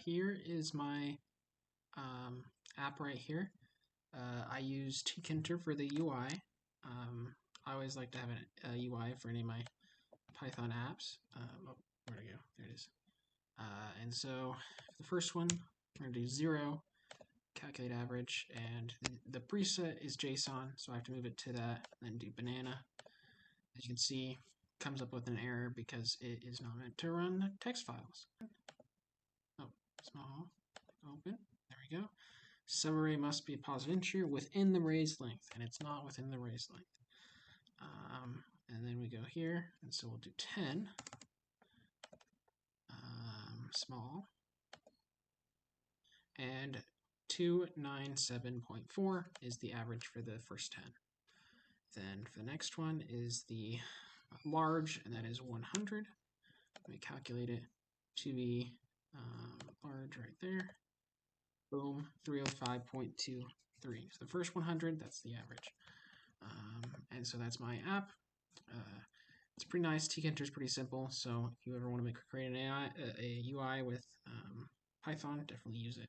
Here is my app right here. I use tkinter for the UI. I always like to have a UI for any of my Python apps. Oh, where'd it go? There it is. And so the first one, we're going to do 0, calculate average, and the preset is Json, so I have to move it to that, and then do banana. As you can see, comes up with an error because it is not meant to run text files. Oh, small, open, there we go. Subarray must be a positive integer within the raised length, and it's not within the raised length. And then we go here, and so we'll do 10, small, and 297.4 is the average for the first 10. Then for the next one is the large, and that is 100. Let me calculate it to be large right there. Boom, 305.23. So the first 100, that's the average. And so that's my app. It's pretty nice. tkinter is pretty simple, so if you ever want to create an UI with Python, definitely use it.